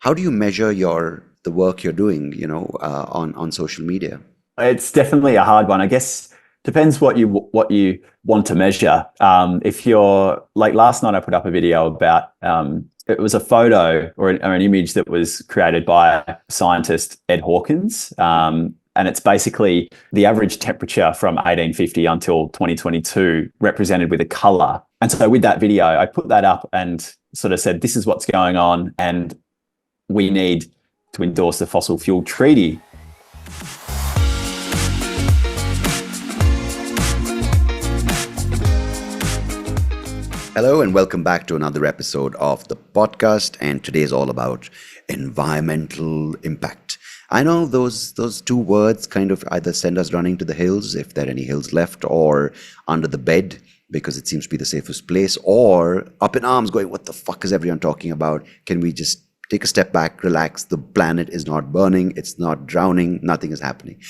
How do you measure the work you're doing, on social media? It's definitely a hard one. I guess depends what you want to measure. If you're like last night, I put up a video about it was a photo or an image that was created by scientist Ed Hawkins. And it's basically the average temperature from 1850 until 2022 represented with a color. And so with that video, I put that up and sort of said, this is what's going on. And we need to endorse the fossil fuel treaty. Hello and welcome back to another episode of the podcast, and today is all about environmental impact. I know those two words kind of either send us running to the hills, if there are any hills left, or under the bed because it seems to be the safest place, or up in arms going, what the fuck is everyone talking about? Can we just take a step back, relax? The planet is not burning, it's not drowning, nothing is happening.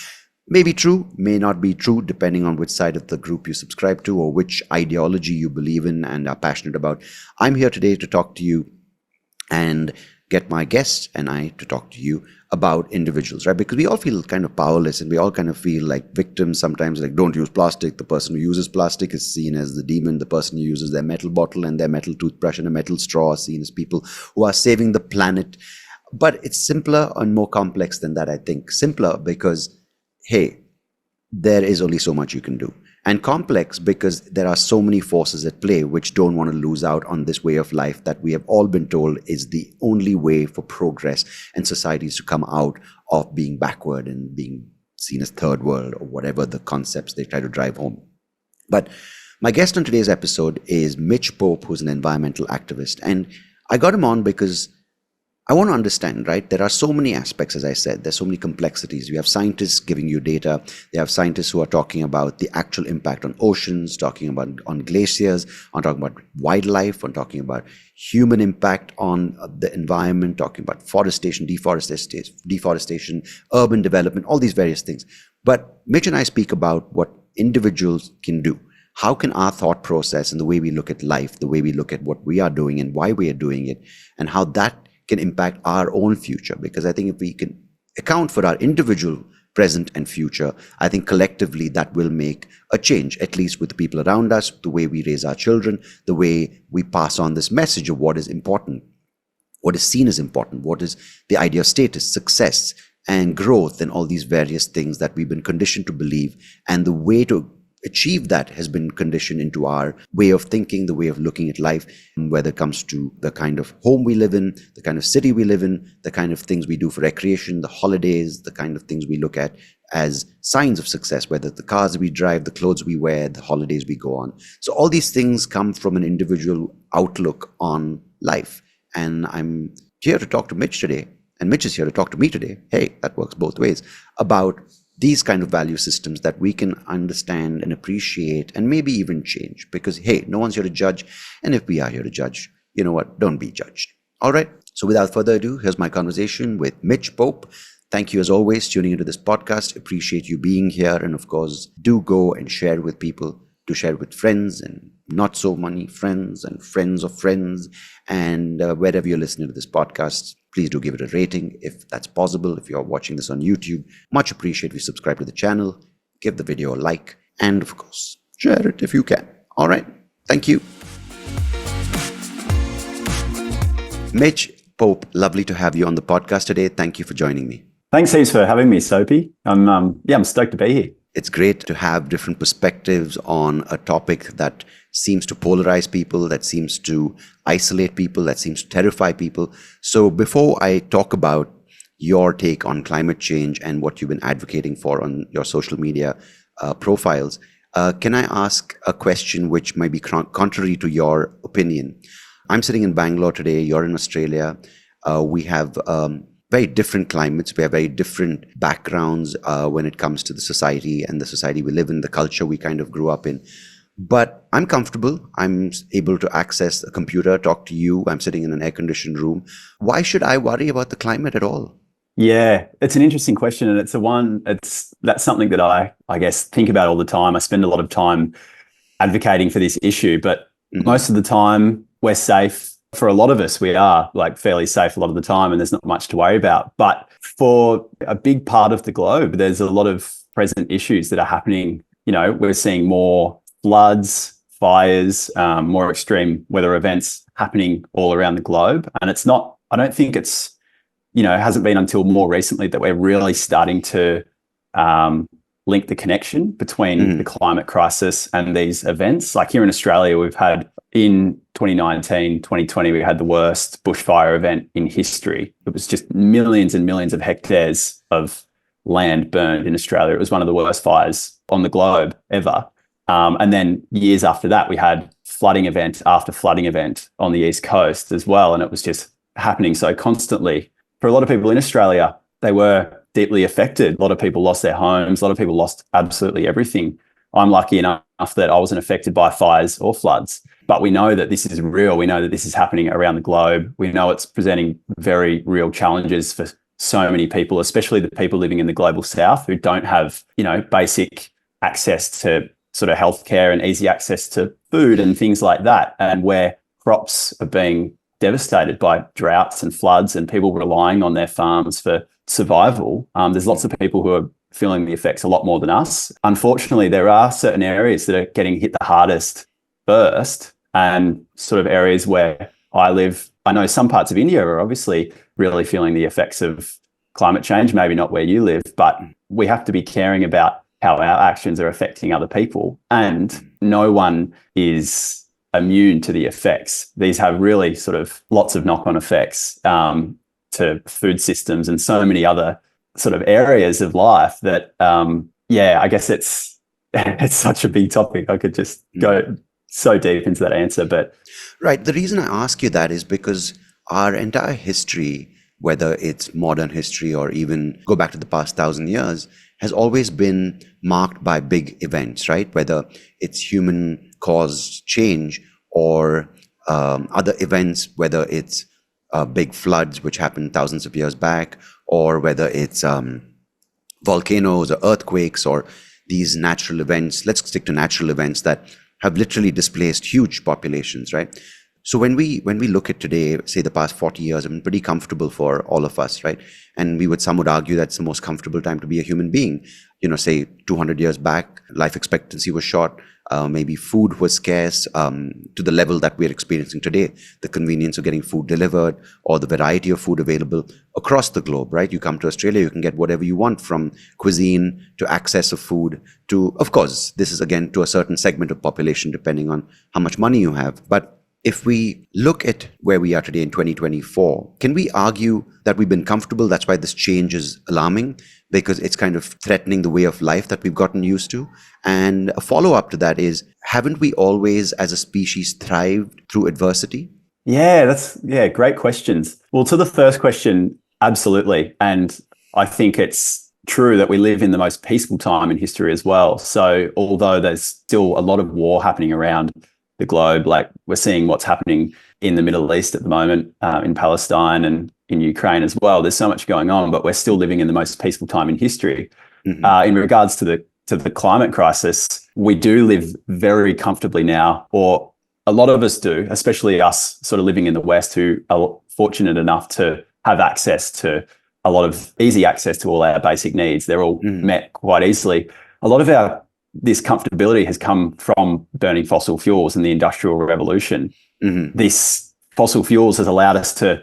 May be true, may not be true, depending on which side of the group you subscribe to or which ideology you believe in and are passionate about. I'm here today to talk to you and get my guests and I to talk to you about individuals, right? Because we all feel kind of powerless and we all kind of feel like victims sometimes, like don't use plastic. The person who uses plastic is seen as the demon. The person who uses their metal bottle and their metal toothbrush and a metal straw are seen as people who are saving the planet. But it's simpler and more complex than that, I think. Simpler because hey, there is only so much you can do. And complex because there are so many forces at play which don't want to lose out on this way of life that we have all been told is the only way for progress and societies to come out of being backward and being seen as third world or whatever the concepts they try to drive home. But my guest on today's episode is Mitch Pope, who's an environmental activist. And I got him on because I want to understand, right? There are so many aspects, as I said, there's so many complexities. You have scientists giving you data. They have scientists who are talking about the actual impact on oceans, talking about on glaciers, on talking about wildlife, on talking about human impact on the environment, talking about deforestation, urban development, all these various things. But Mitch and I speak about what individuals can do. How can our thought process and the way we look at life, the way we look at what we are doing and why we are doing it, and how that can impact our own future. Because I think if we can account for our individual present and future, I think collectively that will make a change, at least with the people around us, the way we raise our children, the way we pass on this message of what is important, what is seen as important, what is the idea of status, success, and growth, and all these various things that we've been conditioned to believe. And the way to achieve that has been conditioned into our way of thinking, the way of looking at life, whether it comes to the kind of home we live in, the kind of city we live in, the kind of things we do for recreation, the holidays, the kind of things we look at as signs of success, whether the cars we drive, the clothes we wear, the holidays we go on. So all these things come from an individual outlook on life. And I'm here to talk to Mitch today, and Mitch is here to talk to me today. Hey, that works both ways, about these kind of value systems that we can understand and appreciate and maybe even change. Because, hey, no one's here to judge. And if we are here to judge, you know what? Don't be judged. All right. So without further ado, here's my conversation with Mitch Pope. Thank you as always tuning into this podcast. Appreciate you being here. And of course, do go and share with people, do share with friends and not so many friends and friends of friends. And wherever you're listening to this podcast, please do give it a rating if that's possible. If you're watching this on YouTube, much appreciate if you subscribe to the channel, give the video a like, and of course, share it if you can. All right. Thank you. Mitch Pope, lovely to have you on the podcast today. Thank you for joining me. Thanks heaps for having me, Soapy. I'm stoked to be here. It's great to have different perspectives on a topic that seems to polarize people, that seems to isolate people, that seems to terrify people. So before I talk about your take on climate change and what you've been advocating for on your social media profiles, can I ask a question which might be contrary to your opinion? I'm sitting in Bangalore today, you're in Australia. We have very different climates. We have very different backgrounds when it comes to the society and the society we live in, the culture we kind of grew up in. But I'm comfortable. I'm able to access a computer, talk to you. I'm sitting in an air-conditioned room. Why should I worry about the climate at all? Yeah, it's an interesting question, and that's something that I guess think about all the time. I spend a lot of time advocating for this issue, but most of the time we're safe. for a lot of us, we are like fairly safe a lot of the time and there's not much to worry about. But for a big part of the globe, there's a lot of present issues that are happening. You know, we're seeing more floods, fires, more extreme weather events happening all around the globe. And it's not, I don't think it's, you know, it hasn't been until more recently that we're really starting to link the connection between the climate crisis and these events. Like here in Australia, we've had in 2019, 2020, we had the worst bushfire event in history. It was just millions and millions of hectares of land burned in Australia. It was one of the worst fires on the globe ever. And then years after that, we had flooding event after flooding event on the East Coast as well. And it was just happening so constantly. For a lot of people in Australia, they were deeply affected. A lot of people lost their homes. A lot of people lost absolutely everything. I'm lucky enough that I wasn't affected by fires or floods, but we know that this is real. We know that this is happening around the globe. We know it's presenting very real challenges for so many people, especially the people living in the global south who don't have, you know, basic access to sort of healthcare and easy access to food and things like that, and where crops are being devastated by droughts and floods and people relying on their farms for survival. There's lots of people who are feeling the effects a lot more than us. Unfortunately, there are certain areas that are getting hit the hardest first, and sort of areas where I live. I know some parts of India are obviously really feeling the effects of climate change, maybe not where you live, but we have to be caring about how our actions are affecting other people. And no one is immune to the effects. These have really sort of lots of knock-on effects to food systems and so many other sort of areas of life that, I guess it's such a big topic. I could just go so deep into that answer, but. Right. The reason I ask you that is because our entire history, whether it's modern history or even go back to the past 1,000 years, has always been marked by big events, right? Whether it's human caused change or other events, whether it's big floods, which happened thousands of years back, or whether it's volcanoes or earthquakes or these natural events. Let's stick to natural events that have literally displaced huge populations, right? So when we look at today, say the past 40 years have been pretty comfortable for all of us, right? And some would argue that's the most comfortable time to be a human being. You know, say 200 years back, life expectancy was short, maybe food was scarce to the level that we're experiencing today. The convenience of getting food delivered or the variety of food available across the globe, right? You come to Australia, you can get whatever you want, from cuisine to access of food to, of course, this is again to a certain segment of population depending on how much money you have. But if we look at where we are today in 2024, can we argue that we've been comfortable? That's why this change is alarming, because it's kind of threatening the way of life that we've gotten used to. And a follow-up to that is, haven't we always as a species thrived through adversity? Yeah, great questions. Well, to the first question, absolutely. And I think it's true that we live in the most peaceful time in history as well. So although there's still a lot of war happening around the globe, like we're seeing what's happening in the Middle East at the moment, in Palestine and in Ukraine as well. There's so much going on, but we're still living in the most peaceful time in history. In regards to the climate crisis, we do live very comfortably now, or a lot of us do, especially us sort of living in the West who are fortunate enough to have easy access to all our basic needs. They're all met quite easily. A lot of this comfortability has come from burning fossil fuels and the Industrial Revolution. This fossil fuels has allowed us to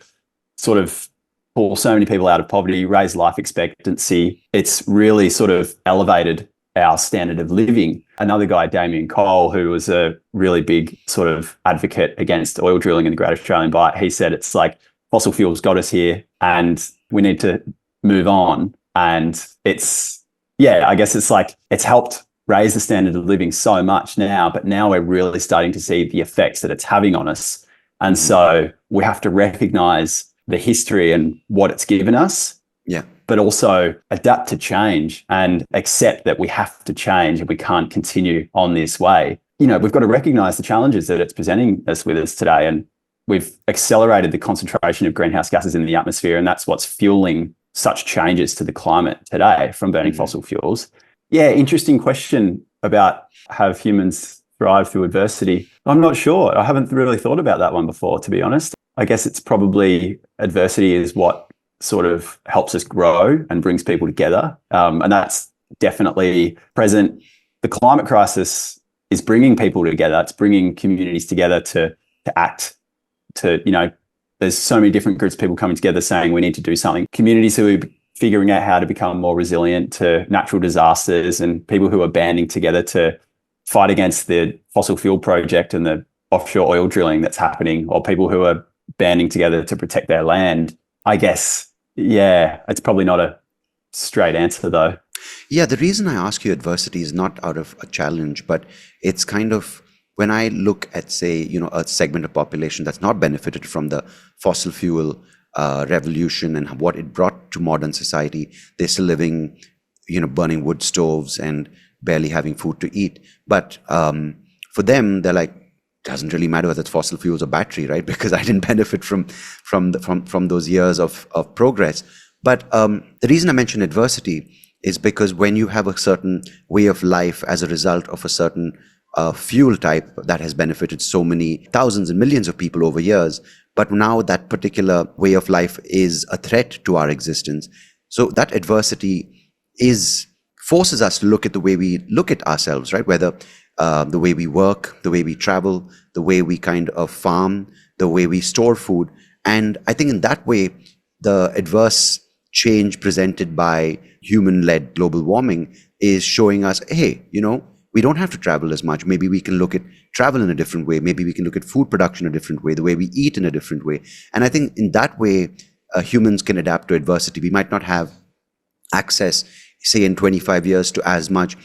sort of pull so many people out of poverty, raise life expectancy. It's really sort of elevated our standard of living. Another guy, Damien Cole, who was a really big sort of advocate against oil drilling in the Great Australian Bight, he said it's like fossil fuels got us here and we need to move on. And I guess it's like it's helped raise the standard of living so much now, but now we're really starting to see the effects that it's having on us. And so we have to recognize the history and what it's given us, but also adapt to change and accept that we have to change and we can't continue on this way. You know, we've got to recognize the challenges that it's presenting us with us today. And we've accelerated the concentration of greenhouse gases in the atmosphere, and that's what's fueling such changes to the climate today from burning fossil fuels. Yeah, interesting question about have humans thrive through adversity. I'm not sure. I haven't really thought about that one before, to be honest. I guess it's probably adversity is what sort of helps us grow and brings people together. And that's definitely present. The climate crisis is bringing people together. It's bringing communities together to act, to, you know, there's so many different groups of people coming together saying we need to do something. Communities who are figuring out how to become more resilient to natural disasters, and people who are banding together to fight against the fossil fuel project and the offshore oil drilling that's happening, or people who are banding together to protect their land. I guess, yeah, it's probably not a straight answer though. Yeah, the reason I ask you adversity is not out of a challenge, but it's kind of when I look at, say, you know, a segment of population that's not benefited from the fossil fuel revolution and what it brought to modern society. They're still living, you know, burning wood stoves and barely having food to eat. But for them, they're like, doesn't really matter whether it's fossil fuels or battery, right? Because I didn't benefit from those years of progress. But the reason I mention adversity is because when you have a certain way of life as a result of a certain fuel type that has benefited so many thousands and millions of people over years, but now that particular way of life is a threat to our existence. So that adversity forces us to look at the way we look at ourselves, right? Whether the way we work, the way we travel, the way we kind of farm, the way we store food. And I think in that way, the adverse change presented by human-led global warming is showing us, hey, you know, we don't have to travel as much. Maybe we can look at travel in a different way. Maybe we can look at food production in a different way, the way we eat in a different way. And I think in that way, humans can adapt to adversity. We might not have access, say, in 25 years to as much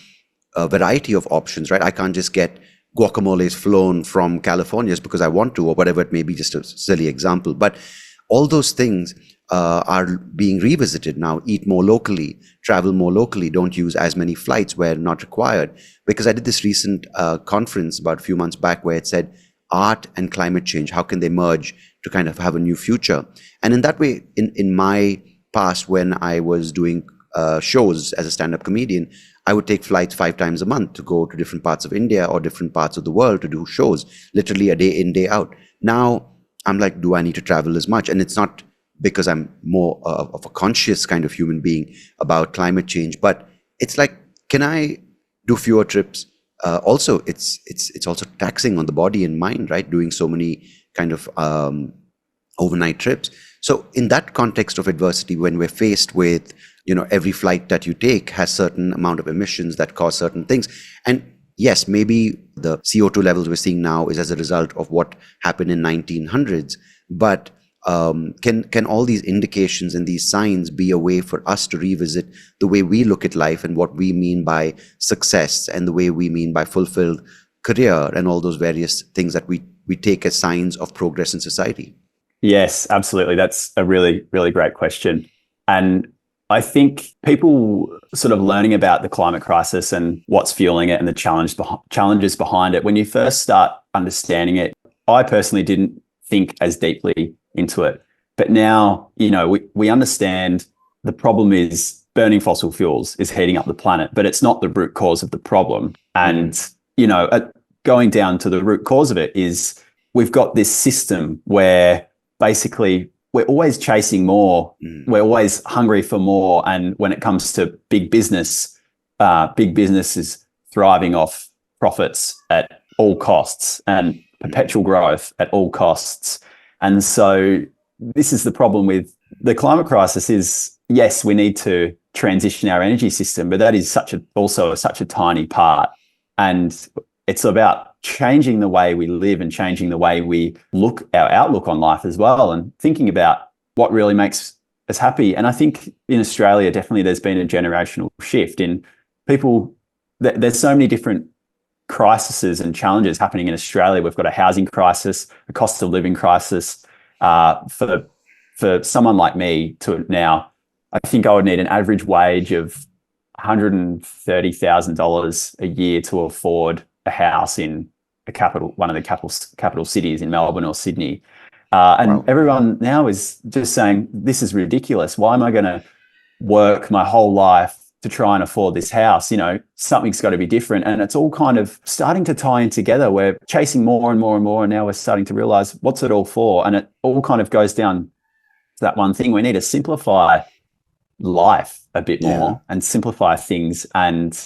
variety of options, right? I can't just get guacamoles flown from California just because I want to, or whatever it may be, just a silly example. But all those things are being revisited now. Eat more locally, travel more locally, don't use as many flights where not required. Because I did this recent conference about a few months back where it said art and climate change, how can they merge to kind of have a new future? And in that way, in my past, when I was doing shows as a stand-up comedian, I would take flights 5 times a month to go to different parts of India or different parts of the world to do shows, literally a day in, day out. Now, I'm like, do I need to travel as much? And it's not because I'm more of a conscious kind of human being about climate change, but it's like, can I do fewer trips? Also, it's also taxing on the body and mind, right? Doing so many kind of overnight trips. So in that context of adversity, when we're faced with, you know, every flight that you take has certain amount of emissions that cause certain things. And yes, maybe the CO2 levels we're seeing now is as a result of what happened in 1900s, but can all these indications and these signs be a way for us to revisit the way we look at life and what we mean by success and the way we mean by fulfilled career and all those various things that we take as signs of progress in society? Yes, absolutely. That's a really, really great question. And I think people sort of learning about the climate crisis and what's fueling it and the challenges behind it, when you first start understanding it, I personally didn't think as deeply into it. But now, you know, we understand the problem is burning fossil fuels is heating up the planet, but it's not the root cause of the problem. And, you know, going down to the root cause of it is we've got this system where basically we're always chasing more. We're always hungry for more. And when it comes to big business is thriving off profits at all costs and perpetual growth at all costs. And so this is the problem with the climate crisis is, yes, we need to transition our energy system, but that is also such a tiny part. And it's about changing the way we live and changing the way we our outlook on life as well, and thinking about what really makes us happy. And I think in Australia, definitely there's been a generational shift in people. There's so many different crises and challenges happening in Australia. We've got a housing crisis, a cost of living crisis. For someone like me to now, I think I would need an average wage of $130,000 a year to afford a house in one of the capital cities in Melbourne or Sydney. And wow. Everyone now is just saying, this is ridiculous. Why am I going to work my whole life to try and afford this house, something's got to be different. And it's all kind of starting to tie in together. We're chasing more and more and more. And now we're starting to realize, what's it all for? And it all kind of goes down to that one thing. We need to simplify life a bit more and simplify things and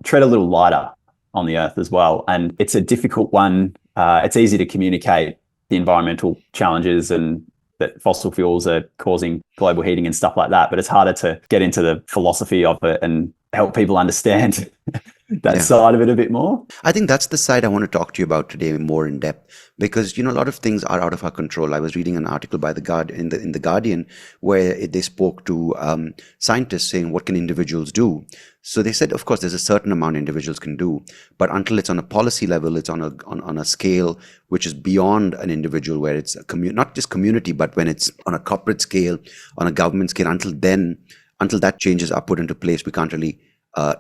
tread a little lighter on the earth as well. And it's a difficult one. It's easy to communicate the environmental challenges and that fossil fuels are causing global heating and stuff like that, but it's harder to get into the philosophy of it and help people understand that side of it a bit more. I think that's the side I want to talk to you about today more in depth, because a lot of things are out of our control. I was reading an article by in the Guardian where they spoke to scientists saying, what can individuals do? So they said, of course, there's a certain amount individuals can do, but until it's on a policy level, it's on a scale which is beyond an individual, where it's not just community, but when it's on a corporate scale, on a government scale, until that changes are put into place, we can't really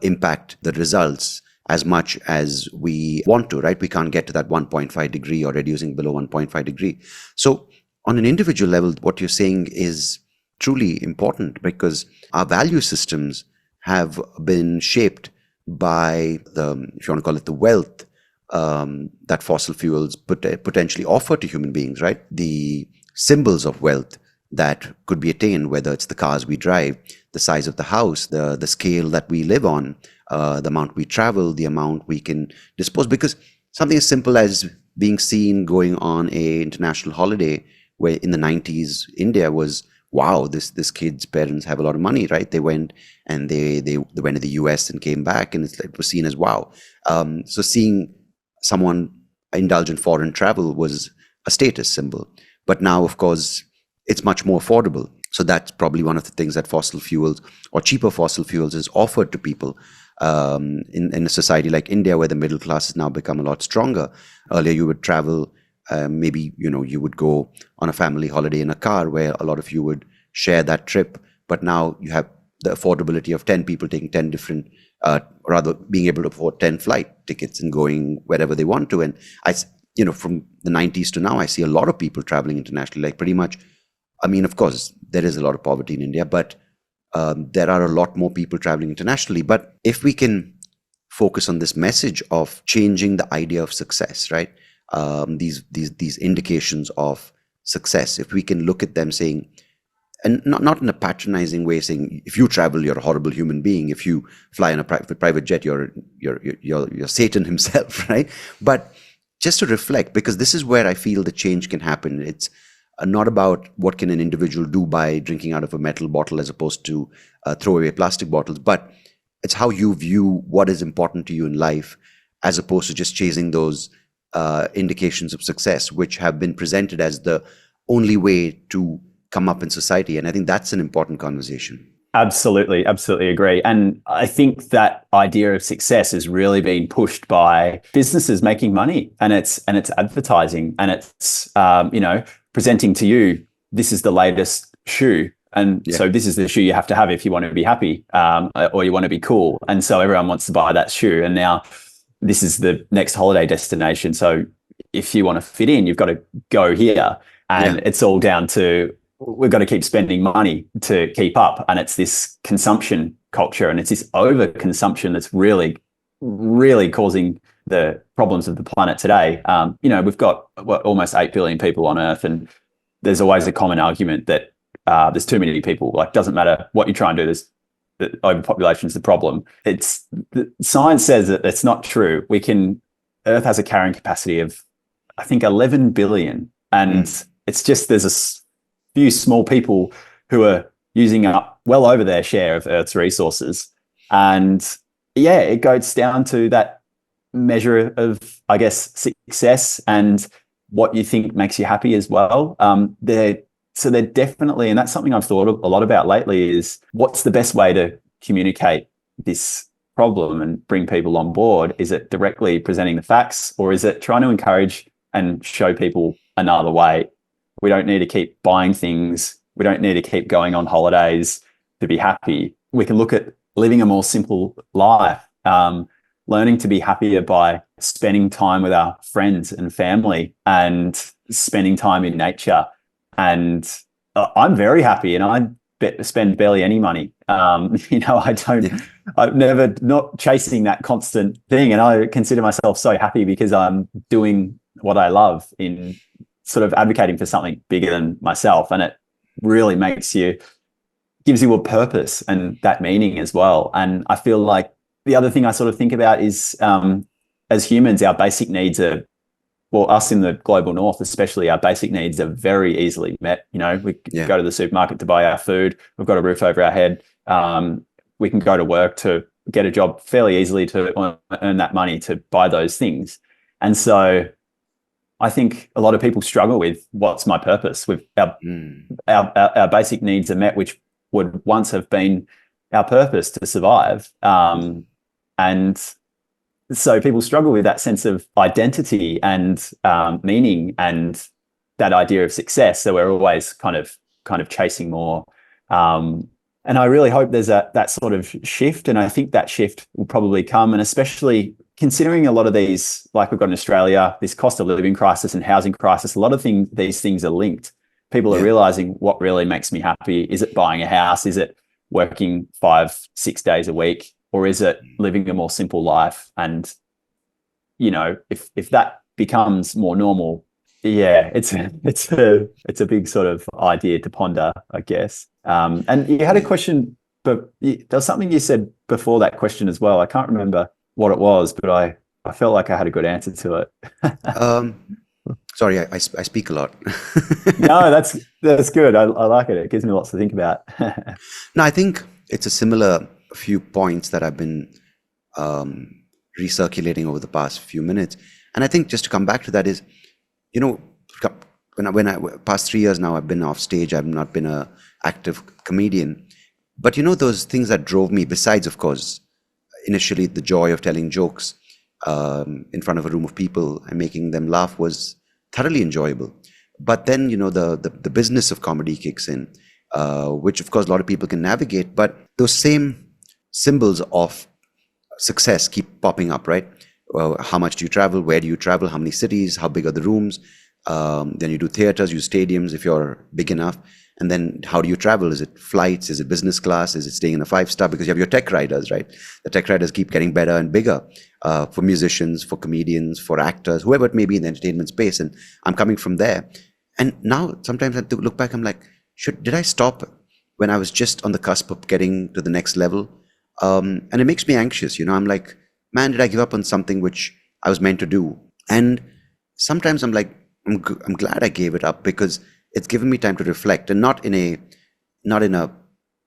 impact the results as much as we want to, right? We can't get to that 1.5 degree or reducing below 1.5 degree. So on an individual level, what you're saying is truly important, because our value systems have been shaped by if you want to call it, the wealth that fossil fuels potentially offer to human beings, right? The symbols of wealth that could be attained, whether it's the cars we drive, the size of the house, the scale that we live on, the amount we travel, the amount we can dispose. Because something as simple as being seen going on a international holiday, where in the 90s, India was, wow, this kid's parents have a lot of money, right? They went and they went to the US and came back, and it was seen as wow. So seeing someone indulge in foreign travel was a status symbol. But now, of course, it's much more affordable. So that's probably one of the things that fossil fuels or cheaper fossil fuels is offered to people in a society like India, where the middle class has now become a lot stronger. Earlier, you would travel, maybe, you would go on a family holiday in a car where a lot of you would share that trip. But now you have the affordability of 10 people taking 10 different, rather being able to afford 10 flight tickets and going wherever they want to. And from the 90s to now, I see a lot of people traveling internationally, like pretty much. I mean, of course, there is a lot of poverty in India, but there are a lot more people traveling internationally. But if we can focus on this message of changing the idea of success, right? These indications of success, if we can look at them saying, and not in a patronizing way, saying, if you travel, you're a horrible human being. If you fly in a private jet, you're Satan himself, right? But just to reflect, because this is where I feel the change can happen. It's not about what can an individual do by drinking out of a metal bottle as opposed to throw away plastic bottles, but it's how you view what is important to you in life, as opposed to just chasing those indications of success, which have been presented as the only way to come up in society. And I think that's an important conversation. Absolutely agree. And I think that idea of success is really being pushed by businesses making money, and it's advertising, and it's presenting to you, this is the latest shoe, and so this is the shoe you have to have if you want to be happy, or you want to be cool. And so everyone wants to buy that shoe, and now this is the next holiday destination. So if you want to fit in, you've got to go here, and it's all down to, we've got to keep spending money to keep up. And it's this consumption culture, and it's this overconsumption that's really, really causing the problems of the planet today. We've got almost 8 billion people on Earth, and there's always a common argument that there's too many people. Like, doesn't matter what you try and do, the overpopulation is the problem. Science says that it's not true. Earth has a carrying capacity of, I think, 11 billion. And it's just, there's a few small people who are using up well over their share of Earth's resources. And it goes down to that measure of, I guess, success and what you think makes you happy as well. They're definitely, and that's something I've thought a lot about lately, is what's the best way to communicate this problem and bring people on board? Is it directly presenting the facts, or is it trying to encourage and show people another way? We don't need to keep buying things. We don't need to keep going on holidays to be happy. We can look at living a more simple life, learning to be happier by spending time with our friends and family and spending time in nature. And I'm very happy, and spend barely any money. You know, I'm never not chasing that constant thing. And I consider myself so happy because I'm doing what I love in sort of advocating for something bigger than myself. And it really gives you a purpose and that meaning as well. And I feel like the other thing I sort of think about is, as humans, our basic needs are, well, us in the global north, especially, our basic needs are very easily met. You know, we go to the supermarket to buy our food. We've got a roof over our head. We can go to work to get a job fairly easily to earn that money to buy those things. And so I think a lot of people struggle with what's my purpose. With our basic needs are met, which would once have been our purpose to survive. And so people struggle with that sense of identity and meaning and that idea of success. So we're always kind of chasing more. And I really hope there's that sort of shift. And I think that shift will probably come. And especially considering a lot of these, like we've got in Australia, this cost of living crisis and housing crisis, a lot of these things are linked. People are realizing what really makes me happy. Is it buying a house? Is it working 5-6 days a week? Or is it living a more simple life? And, you know, if that becomes more normal, it's a big sort of idea to ponder, I guess. And you had a question, but there was something you said before that question as well. I can't remember what it was, but I felt like I had a good answer to it. Sorry, I speak a lot. No, that's good. I like it. It gives me lots to think about. No, I think it's a similar few points that I've been recirculating over the past few minutes. And I think just to come back to that is, you know, when I past 3 years now, I've been off stage. I've not been a active comedian. But you know, those things that drove me, besides, of course, initially the joy of telling jokes in front of a room of people and making them laugh was thoroughly enjoyable. But then, you know, the business of comedy kicks in, which of course a lot of people can navigate, but those same symbols of success keep popping up, right? How much do you travel? Where do you travel? How many cities? How big are the rooms? Then you do theaters, you stadiums if you're big enough. And then how do you travel? Is it flights? Is it business class? Is it staying in a 5-star? Because you have your tech riders, right? The tech riders keep getting better and bigger for musicians, for comedians, for actors, whoever it may be in the entertainment space. And I'm coming from there. And now sometimes I look back, I'm like, did I stop when I was just on the cusp of getting to the next level? And it makes me anxious. You know, I'm like, man, did I give up on something which I was meant to do? And sometimes I'm like, I'm glad I gave it up because it's given me time to reflect, and not in a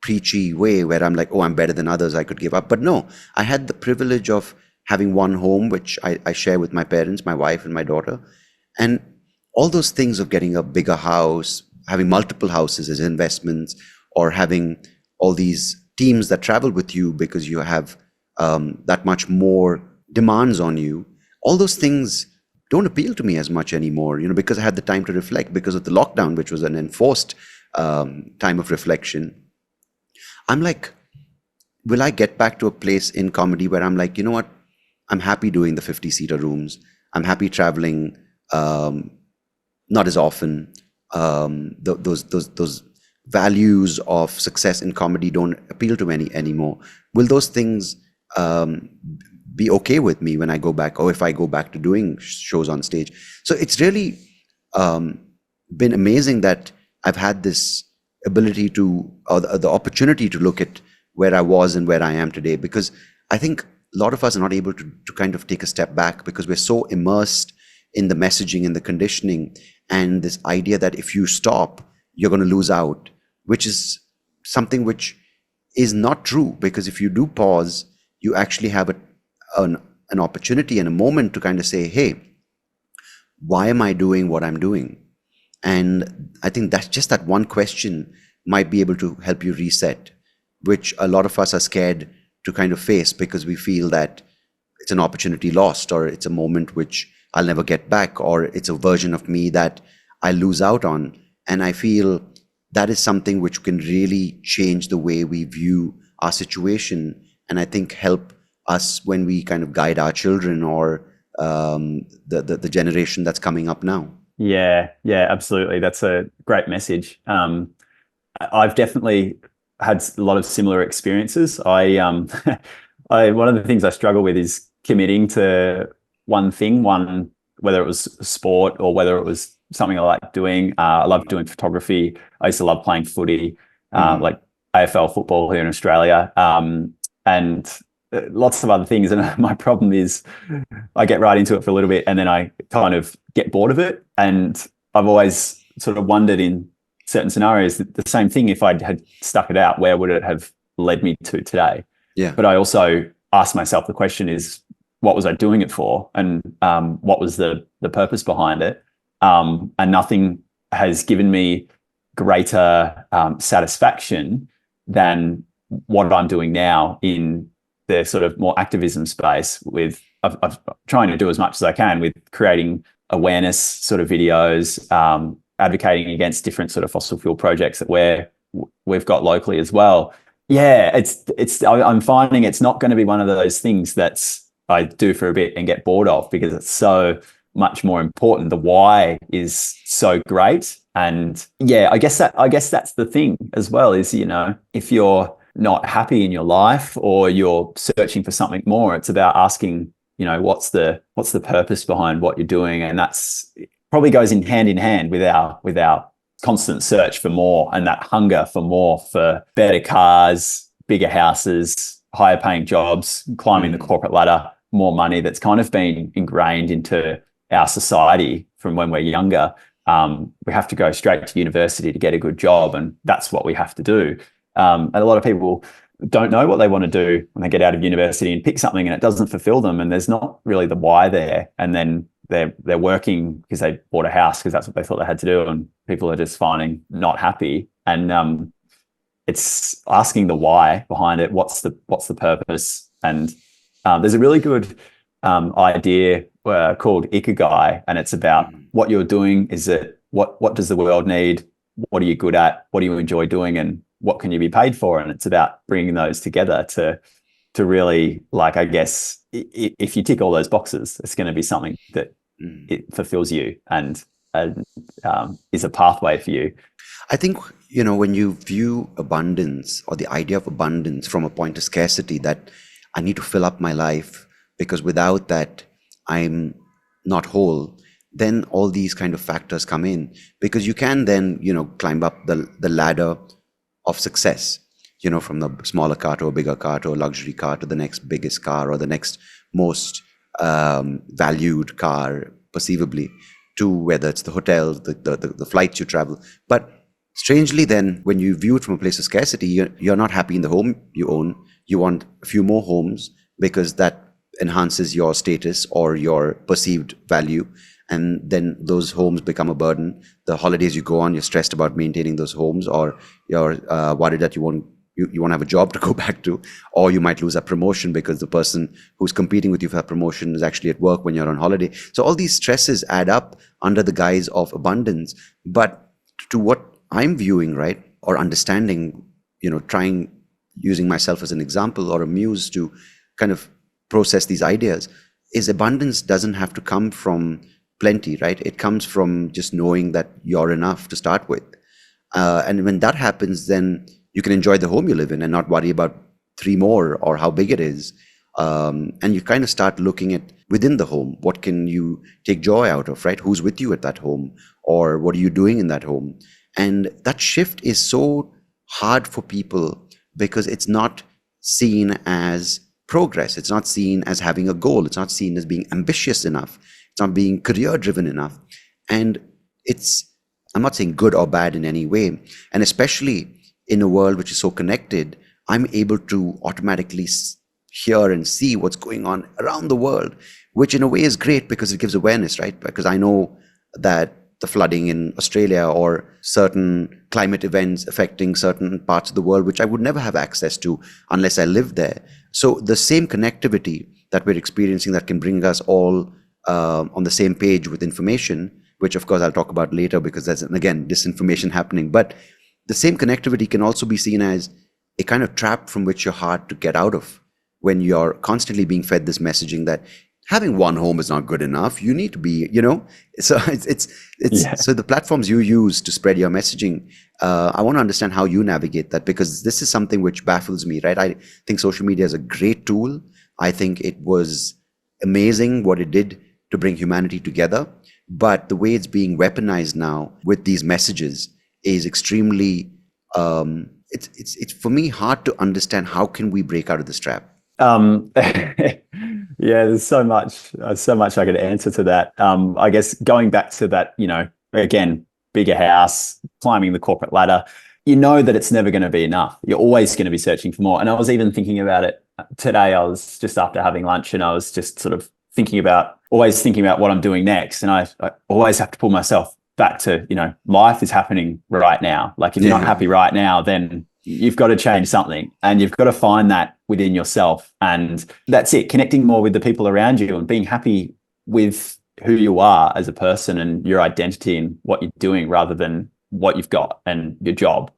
preachy way where I'm like, oh, I'm better than others, I could give up. But no, I had the privilege of having one home, which I share with my parents, my wife and my daughter. And all those things of getting a bigger house, having multiple houses as investments, or having all these teams that travel with you because you have that much more demands on you, all those things don't appeal to me as much anymore, you know, because I had the time to reflect because of the lockdown, which was an enforced time of reflection. I'm like, will I get back to a place in comedy where I'm like, you know what, I'm happy doing the 50-seater rooms. I'm happy traveling, not as often. Those values of success in comedy don't appeal to me anymore. Will those things be okay with me when I go back, or if I go back to doing shows on stage? So it's really been amazing that I've had this ability to, or the opportunity to look at where I was and where I am today, because I think a lot of us are not able to kind of take a step back because we're so immersed in the messaging and the conditioning and this idea that if you stop, you're going to lose out, which is something which is not true, because if you do pause, you actually have an opportunity and a moment to kind of say, hey, why am I doing what I'm doing? And I think that's just that one question might be able to help you reset, which a lot of us are scared to kind of face because we feel that it's an opportunity lost, or it's a moment which I'll never get back, or it's a version of me that I lose out on. And I feel that is something which can really change the way we view our situation, and I think help us when we kind of guide our children or the generation that's coming up now. Yeah, absolutely. That's a great message. I've definitely had a lot of similar experiences. One of the things I struggle with is committing to one thing, whether it was sport or whether it was something I like doing. I love doing photography. I used to love playing footy, like AFL football here in Australia, and lots of other things. And my problem is I get right into it for a little bit and then I kind of get bored of it. And I've always sort of wondered in certain scenarios that the same thing, if I had stuck it out, where would it have led me to today? Yeah. But I also ask myself the question is, what was I doing it for? And what was the purpose behind it? And nothing has given me greater satisfaction than what I'm doing now in the sort of more activism space with I'm trying to do as much as I can with creating awareness sort of videos, advocating against different sort of fossil fuel projects that we've got locally as well. Yeah, I'm finding it's not going to be one of those things that's I do for a bit and get bored of, because it's so much more important. The why is so great. And yeah, I guess that's the thing as well is, you know, if you're not happy in your life or you're searching for something more, it's about asking, you know, what's the purpose behind what you're doing? And that's probably goes in hand with our constant search for more and that hunger for more, for better cars, bigger houses, higher paying jobs, climbing the corporate ladder, more money. That's kind of been ingrained into our society from when we're younger. We have to go straight to university to get a good job, and that's what we have to do. And a lot of people don't know what they want to do when they get out of university and pick something and it doesn't fulfill them, and there's not really the why there. And then they're working because they bought a house because that's what they thought they had to do, and people are just finding not happy. And it's asking the why behind it. What's the purpose? And there's a really good idea called ikigai, and it's about what you're doing. Is it what does the world need? What are you good at? What do you enjoy doing? And what can you be paid for? And it's about bringing those together to really, like, I guess, if you tick all those boxes, it's going to be something that it fulfills you and is a pathway for you. I think, you know, when you view abundance or the idea of abundance from a point of scarcity, that I need to fill up my life because without that, I'm not whole, then all these kind of factors come in, because you can then, you know, climb up the ladder of success, you know, from the smaller car to a bigger car to a luxury car to the next biggest car or the next most valued car perceivably, to whether it's the hotels, the flights you travel. But strangely then, when you view it from a place of scarcity, you're not happy in the home you own. You want a few more homes because that enhances your status or your perceived value. And then those homes become a burden. The holidays you go on, you're stressed about maintaining those homes, or you're worried that you won't have a job to go back to, or you might lose a promotion because the person who's competing with you for that promotion is actually at work when you're on holiday. So all these stresses add up under the guise of abundance. But to what I'm viewing, right, or understanding, you know, using myself as an example or a muse to kind of process these ideas, is abundance doesn't have to come from plenty, right? It comes from just knowing that you're enough to start with. And when that happens, then you can enjoy the home you live in and not worry about 3 more or how big it is. And you kind of start looking at within the home, what can you take joy out of, right? Who's with you at that home, or what are you doing in that home? And that shift is so hard for people because it's not seen as progress. It's not seen as having a goal. It's not seen as being ambitious enough. It's not being career driven enough. And I'm not saying good or bad in any way. And especially in a world which is so connected, I'm able to automatically hear and see what's going on around the world, which in a way is great because it gives awareness, right? Because I know that the flooding in Australia or certain climate events affecting certain parts of the world, which I would never have access to unless I lived there. So the same connectivity that we're experiencing that can bring us all on the same page with information, which of course I'll talk about later because there's, again, disinformation happening. But the same connectivity can also be seen as a kind of trap from which you're hard to get out of when you're constantly being fed this messaging that having one home is not good enough. You need to be, so Yeah. so the platforms you use to spread your messaging. I want to understand how you navigate that, because this is something which baffles me, right? I think social media is a great tool. I think it was amazing what it did to bring humanity together. But the way it's being weaponized now with these messages is extremely, it's for me hard to understand. How can we break out of this trap? Yeah, there's so much I could answer to that. I guess going back to that, again, bigger house, climbing the corporate ladder, that it's never going to be enough. You're always going to be searching for more. And I was even thinking about it today. I was just after having lunch, and I was just sort of always thinking about what I'm doing next. And I always have to pull myself back to, life is happening right now. Like if you're not happy right now, then you've got to change something, and you've got to find that within yourself. And that's it, connecting more with the people around you and being happy with who you are as a person and your identity and what you're doing, rather than what you've got and your job.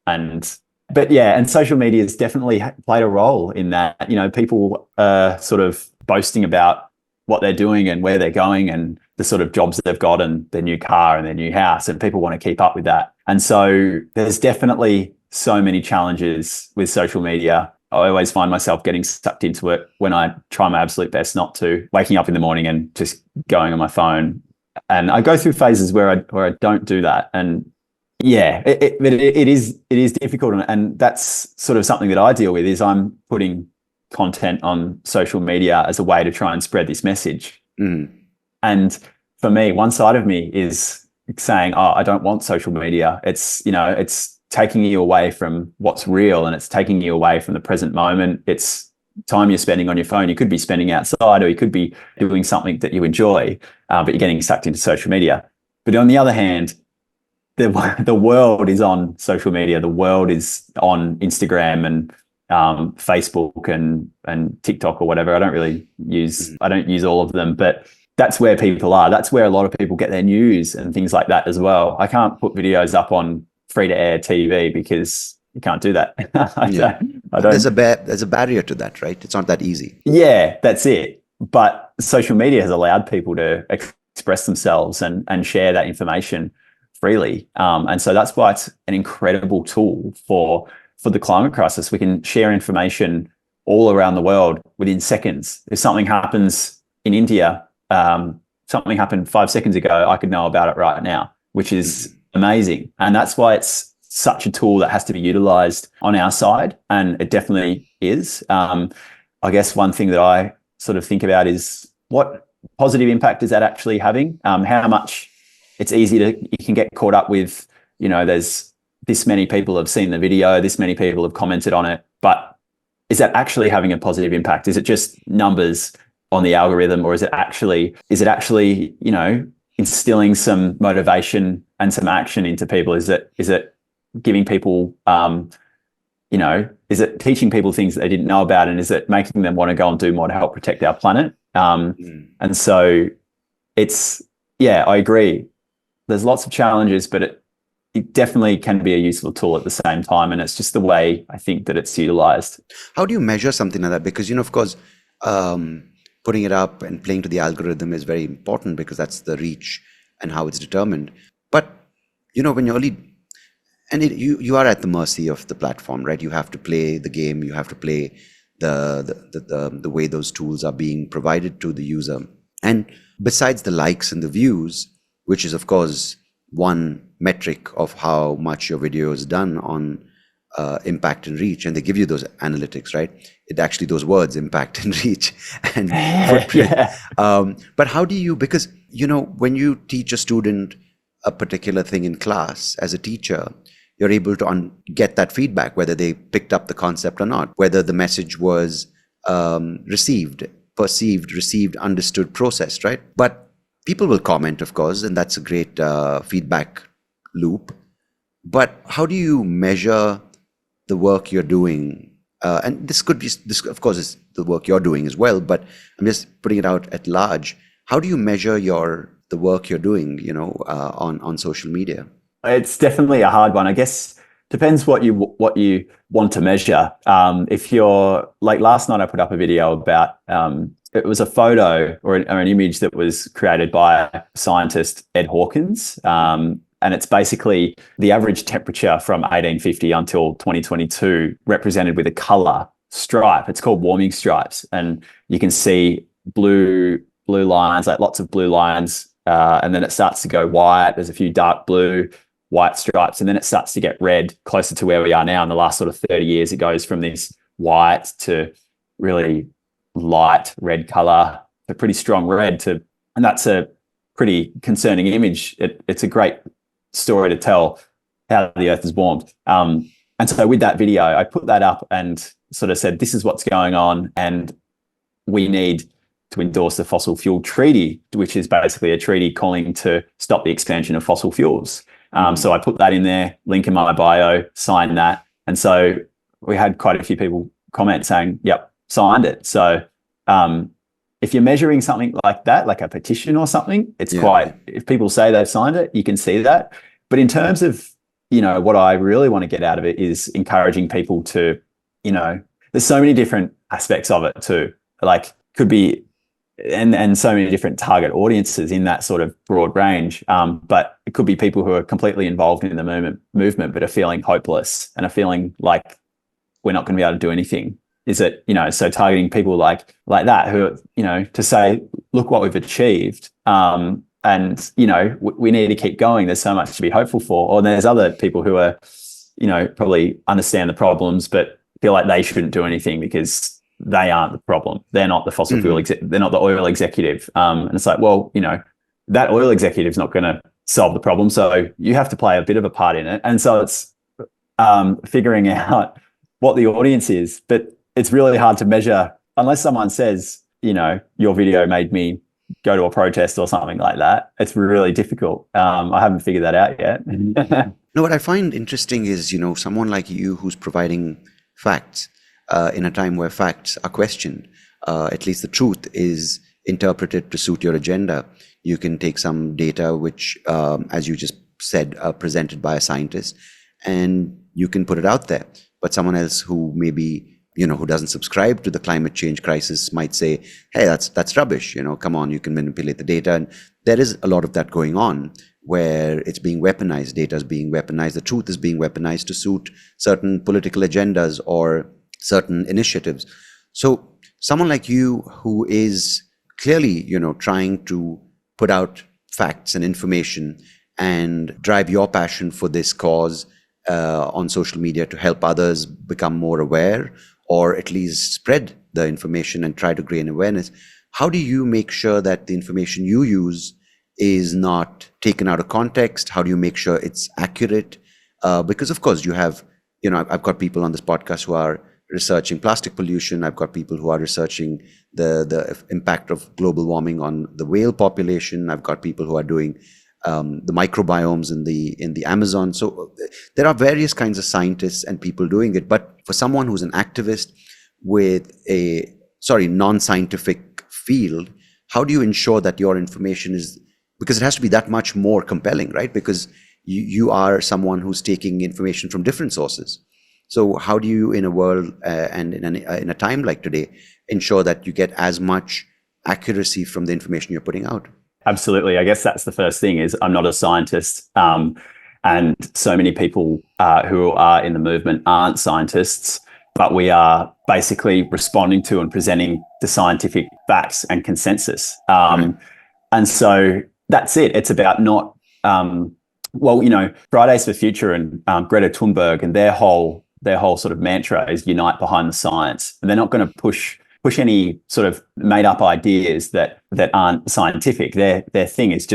But social media has definitely played a role in that. People are sort of boasting about what they're doing and where they're going and the sort of jobs they've got and their new car and their new house, and people want to keep up with that. And so there's definitely so many challenges with social media. I always find myself getting sucked into it when I try my absolute best not to, waking up in the morning and just going on my phone. And I go through phases where I don't do that. And it is difficult. And that's sort of something that I deal with, is I'm putting content on social media as a way to try and spread this message. And for me, one side of me is saying, I don't want social media. It's taking you away from what's real, and it's taking you away from the present moment. It's time you're spending on your phone. You could be spending outside, or you could be doing something that you enjoy, but you're getting sucked into social media. But on the other hand, the world is on social media. The world is on Instagram and Facebook and TikTok or whatever. I don't use all of them, but that's where people are. That's where a lot of people get their news and things like that as well. I can't put videos up on free-to-air TV because you can't do that. I don't. There's a barrier to that, right? It's not that easy. Yeah, that's it. But social media has allowed people to express themselves and share that information freely. And so that's why it's an incredible tool for the climate crisis. We can share information all around the world within seconds. If something happens in India, something happened 5 seconds ago, I could know about it right now, which is amazing. And that's why it's such a tool that has to be utilized on our side. And it definitely is. I guess one thing that I sort of think about is, what positive impact is that actually having? How much it's you can get caught up with, there's this many people have seen the video, this many people have commented on it, but is that actually having a positive impact? Is it just numbers on the algorithm, or is it actually, instilling some motivation and some action into people? Is it giving people, is it teaching people things that they didn't know about? And is it making them want to go and do more to help protect our planet? And so I agree. There's lots of challenges, but it definitely can be a useful tool at the same time. And it's just the way I think that it's utilized. How do you measure something like that? Because, of course, putting it up and playing to the algorithm is very important, because that's the reach and how it's determined. But, when you're you are at the mercy of the platform, right? You have to play the game. You have to play the way those tools are being provided to the user. And besides the likes and the views, which is, of course, one metric of how much your video is done on impact and reach, and they give you those analytics, right? It actually, those words, impact and reach and footprint. But how do you, because, when you teach a student a particular thing in class, as a teacher, you're able to get that feedback, whether they picked up the concept or not, whether the message was received, understood, processed, right? But people will comment, of course, and that's a great feedback loop. But how do you measure the work you're doing? And this, of course, is the work you're doing as well, but I'm just putting it out at large. How do you measure the work you're doing, on social media? It's definitely a hard one. I guess depends what you want to measure. If you're like, last night I put up a video about it was a photo or an image that was created by scientist Ed Hawkins. And it's basically the average temperature from 1850 until 2022 represented with a color stripe. It's called warming stripes. And you can see blue lines, like lots of blue lines. And then it starts to go white. There's a few dark blue, white stripes. And then it starts to get red closer to where we are now. In the last sort of 30 years, it goes from this white to really light red color, a pretty strong red and that's a pretty concerning image. It's a great story to tell how the earth is warmed. And so with that video, I put that up and sort of said, this is what's going on. And we need to endorse the fossil fuel treaty, which is basically a treaty calling to stop the expansion of fossil fuels. So I put that in there, link in my bio, sign that. And so we had quite a few people comment saying, yep, signed it. So if you're measuring something like that, like a petition or something, it's if people say they've signed it, you can see that. But in terms of, what I really want to get out of it is encouraging people to, there's so many different aspects of it too. Like could be, and so many different target audiences in that sort of broad range. But it could be people who are completely involved in the movement, but are feeling hopeless and are feeling like we're not going to be able to do anything. Is it, so targeting people like that who, to say, look what we've achieved. And, we need to keep going. There's so much to be hopeful for. Or there's other people who are, probably understand the problems, but feel like they shouldn't do anything because they aren't the problem. They're not the fossil fuel, they're not the oil executive. And it's like, well, that oil executive is not going to solve the problem. So you have to play a bit of a part in it. And so it's figuring out what the audience is, but it's really hard to measure unless someone says, your video made me go to a protest or something like that. It's really difficult. I haven't figured that out yet. No, what I find interesting is, someone like you who's providing facts in a time where facts are questioned, at least the truth is interpreted to suit your agenda. You can take some data which, as you just said, presented by a scientist, and you can put it out there. But someone else who maybe who doesn't subscribe to the climate change crisis might say, hey, that's rubbish. Come on, you can manipulate the data. And there is a lot of that going on where it's being weaponized. Data is being weaponized. The truth is being weaponized to suit certain political agendas or certain initiatives. So someone like you who is clearly, trying to put out facts and information and drive your passion for this cause on social media to help others become more aware, or at least spread the information and try to gain awareness. How do you make sure that the information you use is not taken out of context? How do you make sure it's accurate? Because of course you have, I've got people on this podcast who are researching plastic pollution. I've got people who are researching the impact of global warming on the whale population. I've got people who are doing the microbiomes in the Amazon. So there are various kinds of scientists and people doing it. But for someone who's an activist with a non-scientific field, how do you ensure that your information is, because it has to be that much more compelling, right? Because you are someone who's taking information from different sources. So how do you, in a world and in a time like today, ensure that you get as much accuracy from the information you're putting out? Absolutely. I guess that's the first thing is I'm not a scientist. And so many people who are in the movement aren't scientists, but we are basically responding to and presenting the scientific facts and consensus. And so that's it. It's about not, Fridays for Future and Greta Thunberg and their whole sort of mantra is unite behind the science. And they're not going to push any sort of made up ideas that aren't scientific. Their thing is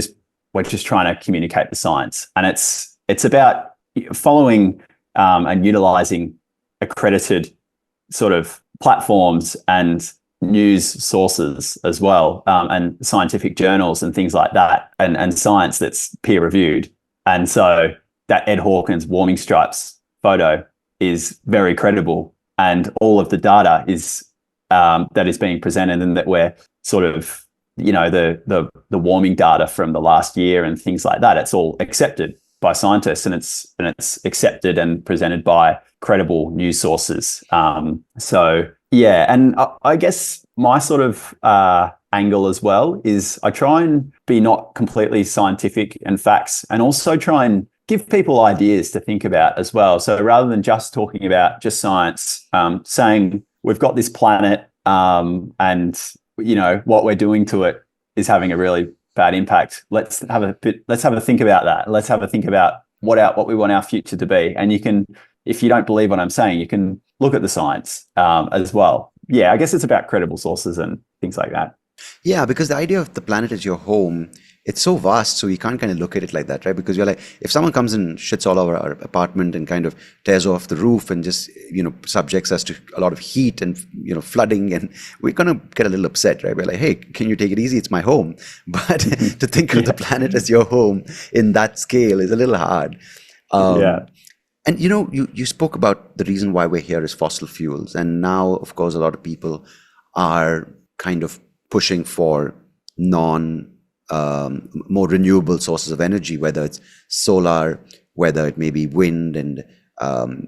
we're just trying to communicate the science. And it's about following and utilizing accredited sort of platforms and news sources as well, and scientific journals and things like that, and science that's peer reviewed. And so that Ed Hawkins warming stripes photo is very credible, and all of the data is that is being presented, and that we're sort of, the warming data from the last year and things like that, it's all accepted by scientists, and it's accepted and presented by credible news sources. So yeah, and I guess my sort of angle as well is I try and be not completely scientific and facts, and also try and give people ideas to think about as well. So rather than just talking about just science, saying we've got this planet, and what we're doing to it is having a really bad impact. Let's have a think about that. Let's have a think about what we want our future to be. And you can, if you don't believe what I'm saying, you can look at the science as well. Yeah, I guess it's about credible sources and things like that. Yeah, because the idea of the planet as your home, it's so vast, so you can't kind of look at it like that, right? Because you're like, if someone comes and shits all over our apartment and kind of tears off the roof and just, subjects us to a lot of heat and, flooding, and we're going to get a little upset, right? We're like, hey, can you take it easy? It's my home. But to think of the planet as your home in that scale is a little hard. Yeah. And, you spoke about the reason why we're here is fossil fuels. And now, of course, a lot of people are kind of pushing for more renewable sources of energy, whether it's solar, whether it may be wind, and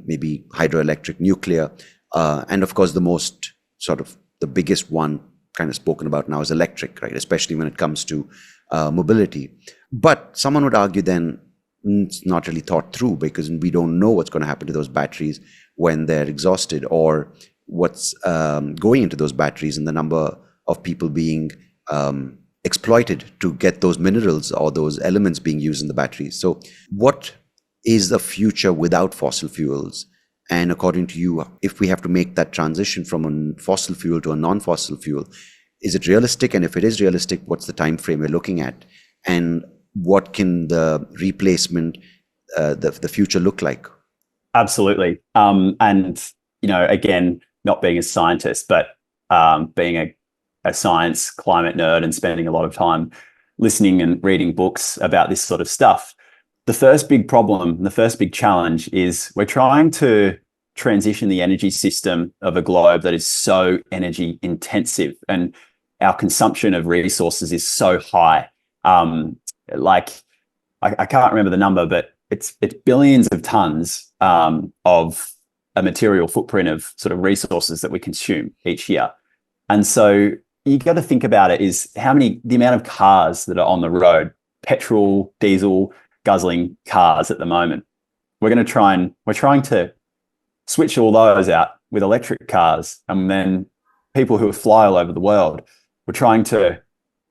maybe hydroelectric, nuclear. And of course, the biggest one kind of spoken about now is electric, right? Especially when it comes to mobility. But someone would argue then it's not really thought through, because we don't know what's going to happen to those batteries when they're exhausted, or what's going into those batteries, and the number of people being exploited to get those minerals or those elements being used in the batteries. So what is the future without fossil fuels? And according to you, if we have to make that transition from a fossil fuel to a non-fossil fuel, is it realistic? And if it is realistic, what's the time frame we're looking at? And what can the replacement, the future look like? Absolutely. And, again, not being a scientist, but being a science climate nerd and spending a lot of time listening and reading books about this sort of stuff. The first big problem, the first big challenge is we're trying to transition the energy system of a globe that is so energy intensive, and our consumption of resources is so high. I can't remember the number, but it's billions of tons of a material footprint of sort of resources that we consume each year. And so you got to think about it is the amount of cars that are on the road, petrol, diesel, guzzling cars at the moment. We're trying to switch all those out with electric cars. And then people who fly all over the world, we're trying to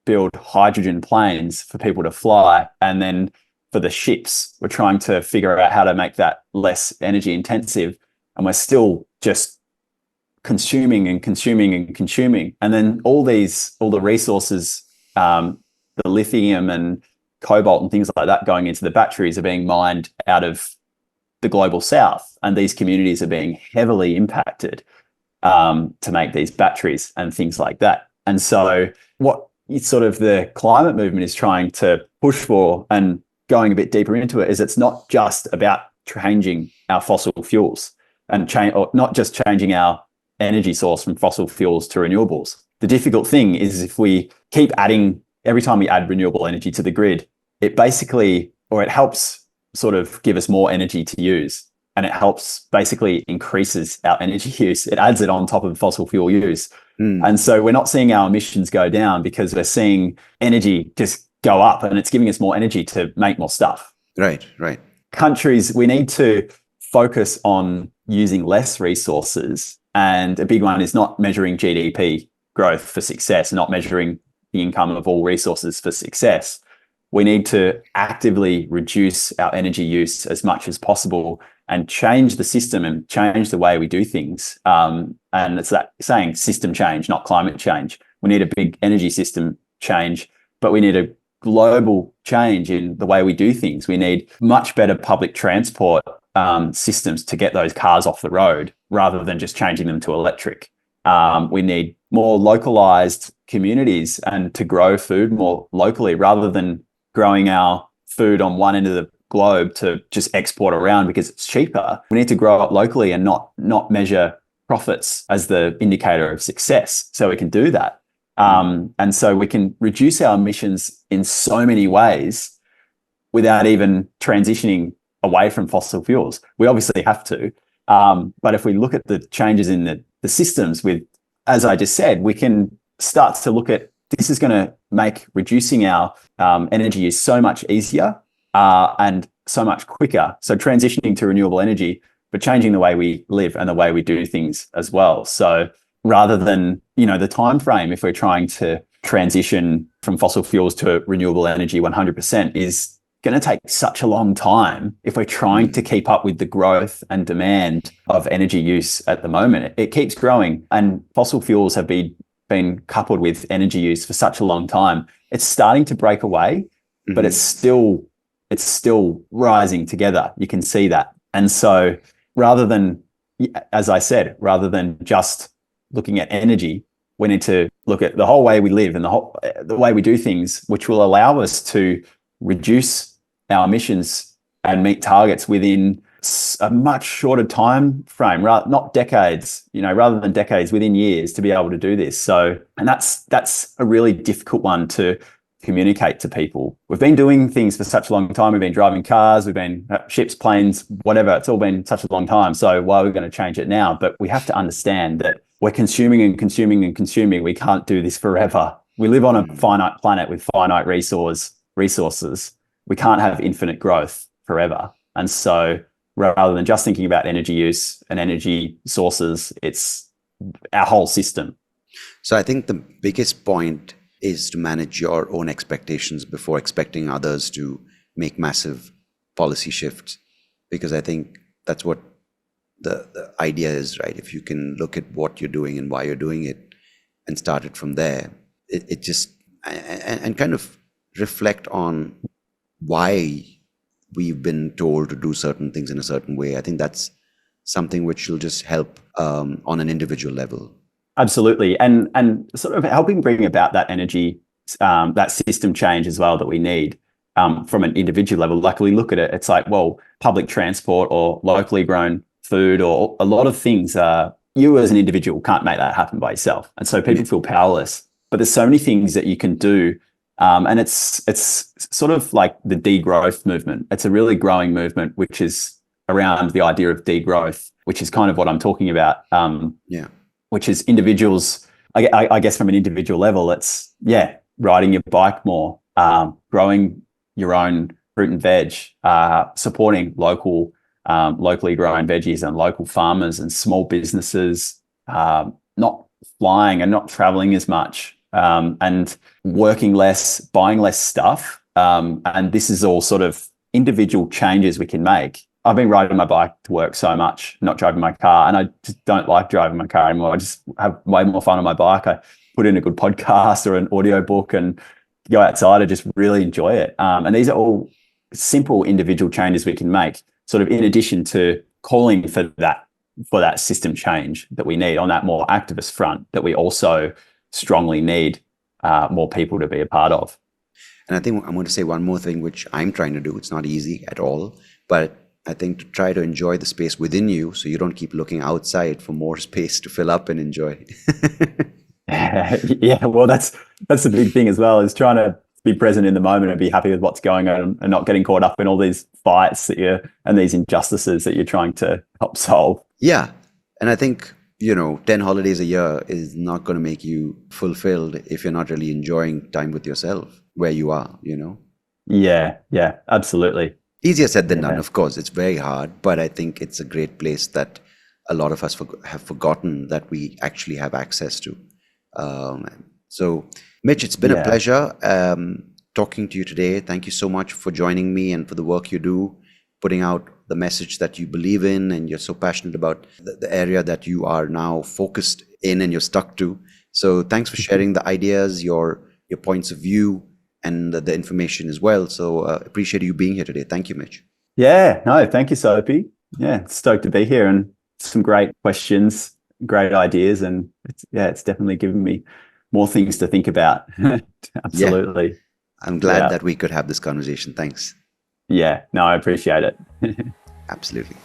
build hydrogen planes for people to fly. And then for the ships, we're trying to figure out how to make that less energy intensive. And we're still just consuming and consuming and consuming. And then all the resources, the lithium and cobalt and things like that going into the batteries are being mined out of the global south. And these communities are being heavily impacted to make these batteries and things like that. And so what sort of the climate movement is trying to push for, and going a bit deeper into it, is it's not just about changing our fossil fuels and not just changing our energy source from fossil fuels to renewables. The difficult thing is if we keep adding, every time we add renewable energy to the grid, it helps sort of give us more energy to use. And it helps basically increases our energy use. It adds it on top of fossil fuel use. And so we're not seeing our emissions go down, because we're seeing energy just go up, and it's giving us more energy to make more stuff. Right. Countries, we need to focus on using less resources. And a big one is not measuring GDP growth for success, not measuring the income of all resources for success. We need to actively reduce our energy use as much as possible and change the system and change the way we do things. And it's that saying system change, not climate change. We need a big energy system change, but we need a global change in the way we do things. We need much better public transport systems to get those cars off the road, rather than just changing them to electric. We need more localized communities and to grow food more locally, rather than growing our food on one end of the globe to just export around because it's cheaper. We need to grow up locally and not measure profits as the indicator of success. So we can do that. And so we can reduce our emissions in so many ways without even transitioning away from fossil fuels. We obviously have to. But if we look at the changes in the systems with as I just said, we can start to look at this is going to make reducing our energy use so much easier and so much quicker. So transitioning to renewable energy, but changing the way we live and the way we do things as well. So rather than, the time frame, if we're trying to transition from fossil fuels to renewable energy 100% is going to take such a long time if we're trying to keep up with the growth and demand of energy use at the moment. It keeps growing, and fossil fuels have been coupled with energy use for such a long time. It's starting to break away, but it's still rising together. You can see that. And so rather than, as I said, rather than just looking at energy, we need to look at the whole way we live and the way we do things, which will allow us to reduce our emissions and meet targets within a much shorter time frame, not decades, rather than decades, within years, to be able to do this. So, and that's a really difficult one to communicate to people. We've been doing things for such a long time. We've been driving cars, we've been ships, planes, whatever. It's all been such a long time. So why are we going to change it now? But we have to understand that we're consuming and consuming and consuming. We can't do this forever. We live on a finite planet with finite resources. We can't have infinite growth forever. And so rather than just thinking about energy use and energy sources, it's our whole system. So I think the biggest point is to manage your own expectations before expecting others to make massive policy shifts, because I think that's what the idea is, right? If you can look at what you're doing and why you're doing it and start it from there, it just, and kind of reflect on why we've been told to do certain things in a certain way. I think that's something which will just help on an individual level. Absolutely. And sort of helping bring about that energy, that system change as well that we need from an individual level. Like we look at it, it's like, well, public transport or locally grown food or a lot of things, you as an individual can't make that happen by yourself. And so people feel powerless. But there's so many things that you can do. And it's sort of like the degrowth movement. It's a really growing movement, which is around the idea of degrowth, which is kind of what I'm talking about. Which is individuals, I guess from an individual level, it's, riding your bike more, growing your own fruit and veg, supporting locally grown veggies and local farmers and small businesses, not flying and not traveling as much, and working less, buying less stuff. And this is all sort of individual changes we can make. I've been riding my bike to work so much, not driving my car, and I just don't like driving my car anymore. I just have way more fun on my bike. I put in a good podcast or an audio book and go outside and just really enjoy it. And these are all simple individual changes we can make, sort of in addition to calling for that system change that we need on that more activist front that we also strongly need more people to be a part of. And I think I'm going to say one more thing, which I'm trying to do. It's not easy at all, but I think to try to enjoy the space within you so you don't keep looking outside for more space to fill up and enjoy. Yeah, well, that's the big thing as well, is trying to be present in the moment and be happy with what's going on and not getting caught up in all these fights and these injustices that you're trying to help solve. Yeah. And I think, 10 holidays a year is not going to make you fulfilled if you're not really enjoying time with yourself where you are, Yeah, absolutely. Easier said than done, of course. It's very hard, but I think it's a great place that a lot of us have forgotten that we actually have access to. So, Mitch, it's been a pleasure talking to you today. Thank you so much for joining me and for the work you do, putting out the message that you believe in, and you're so passionate about the area that you are now focused in and you're stuck to. So thanks for sharing the ideas, your points of view, and the information as well. So appreciate you being here today. Thank you, Mitch. Yeah, no, thank you, Soapy. Yeah, stoked to be here, and some great questions, great ideas, and it's definitely given me more things to think about. Absolutely. Yeah. I'm glad that we could have this conversation. Thanks. Yeah, no, I appreciate it. Absolutely.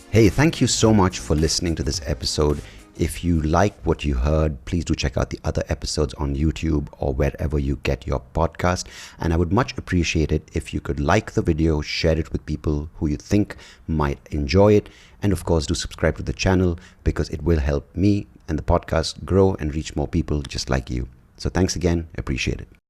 Hey, thank you so much for listening to this episode. If you like what you heard, please do check out the other episodes on YouTube or wherever you get your podcast. And I would much appreciate it if you could like the video, share it with people who you think might enjoy it. And of course, do subscribe to the channel because it will help me and the podcast grow and reach more people just like you. So thanks again. Appreciate it.